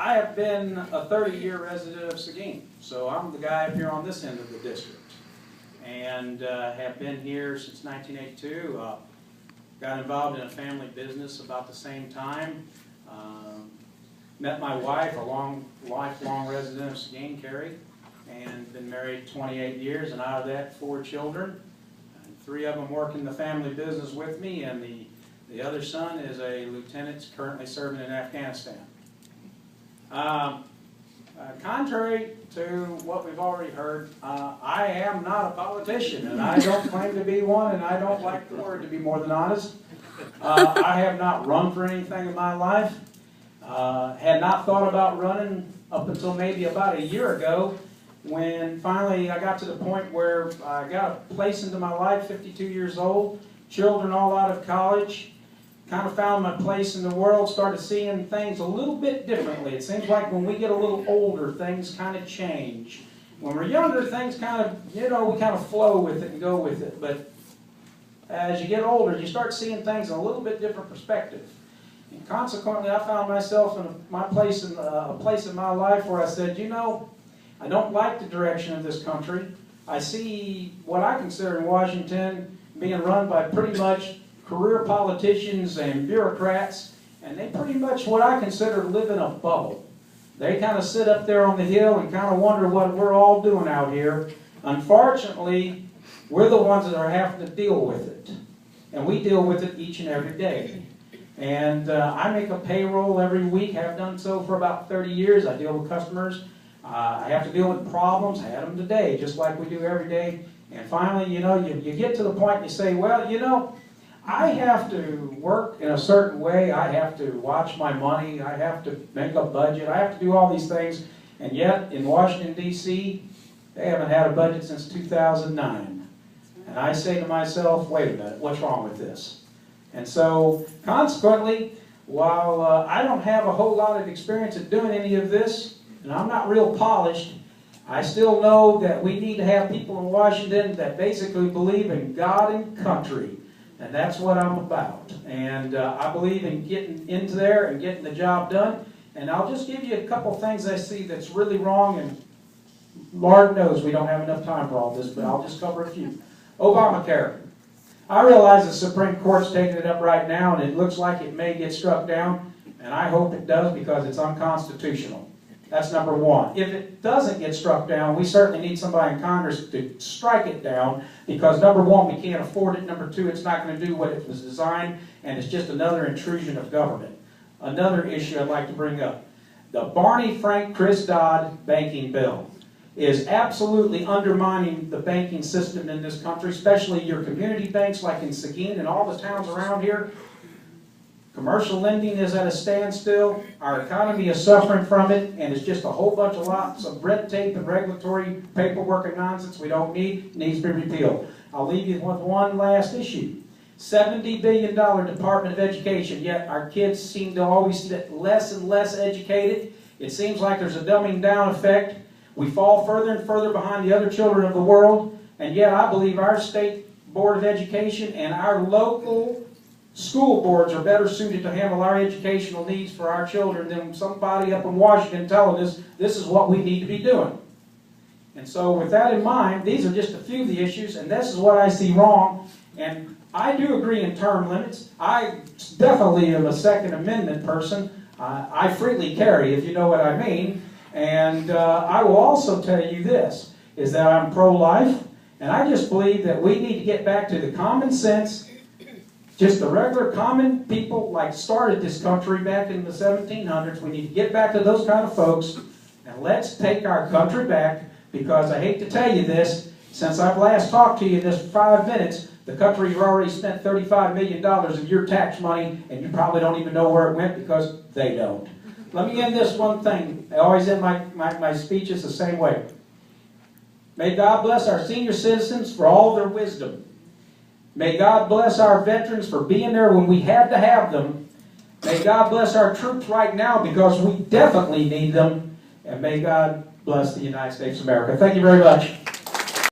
I have been a 30-year resident of Seguin, so I'm the guy up here on this end of the district, and have been here since 1982. Got involved in a family business about the same time. Met my wife, a lifelong resident of Seguin, Carrie, and been married 28 years, and out of that, 4 children. And 3 of them work in the family business with me, and the other son is a lieutenant currently serving in Afghanistan. Contrary to what we've already heard, I am not a politician, and I don't claim to be one, and I don't like the word, to be more than honest. I have not run for anything in my life. Had not thought about running up until maybe about a year ago, when finally I got to the point where I got a place into my life, 52 years old, children all out of college, kind of found my place in the world, started seeing things a little bit differently. It seems like when we get a little older, things kind of change. When we're younger, things kind of, we kind of flow with it and go with it. But as you get older, you start seeing things in a little bit different perspective. And consequently, I found myself in a place in my life where I said, I don't like the direction of this country. I see what I consider in Washington being run by pretty much career politicians and bureaucrats, and they pretty much what I consider live in a bubble. They kind of sit up there on the hill and kind of wonder what we're all doing out here. Unfortunately, we're the ones that are having to deal with it, and we deal with it each and every day. And I make a payroll every week, have done so for about 30 years. I deal with customers. I have to deal with problems. I had them today, just like we do every day. And finally, you get to the point and you say, well, I have to work in a certain way. I have to watch my money. I have to make a budget. I have to do all these things. And yet, in Washington, D.C., they haven't had a budget since 2009. And I say to myself, wait a minute, what's wrong with this? And so, consequently, while I don't have a whole lot of experience at doing any of this, and I'm not real polished, I still know that we need to have people in Washington that basically believe in God and country. And that's what I'm about. And I believe in getting into there and getting the job done. And I'll just give you a couple things I see that's really wrong. And Lord knows we don't have enough time for all this, but I'll just cover a few. Obamacare. I realize the Supreme Court's taking it up right now, and it looks like it may get struck down. And I hope it does, because it's unconstitutional. That's number one. If it doesn't get struck down, we certainly need somebody in Congress to strike it down, because number one, we can't afford it. Number two, it's not going to do what it was designed, and it's just another intrusion of government. Another issue I'd like to bring up. The Barney Frank Chris Dodd banking bill is absolutely undermining the banking system in this country, especially your community banks like in Seguin and all the towns around here. Commercial lending is at a standstill. Our economy is suffering from it, and it's just a whole bunch of lots of red tape and regulatory paperwork and nonsense we don't need. It needs to be repealed. I'll leave you with one last issue. $70 billion Department of Education, yet our kids seem to always get less and less educated. It seems like there's a dumbing down effect. We fall further and further behind the other children of the world, and yet I believe our state board of education and our local school boards are better suited to handle our educational needs for our children than somebody up in Washington telling us this is what we need to be doing. And so with that in mind, these are just a few of the issues, and this is what I see wrong. And I do agree in term limits. I definitely am a Second Amendment person. I freely carry, if you know what I mean. And I will also tell you this, is that I'm pro-life, and I just believe that we need to get back to the common sense. Just the regular common people like started this country back in the 1700s. We need to get back to those kind of folks, and let's take our country back, because I hate to tell you this, since I've last talked to you in this 5 minutes, the country has already spent $35 million of your tax money, and you probably don't even know where it went, because they don't. Let me end this one thing. I always end my speeches the same way. May God bless our senior citizens for all their wisdom. May God bless our veterans for being there when we had to have them. May God bless our troops right now, because we definitely need them. And may God bless the United States of America. Thank you very much.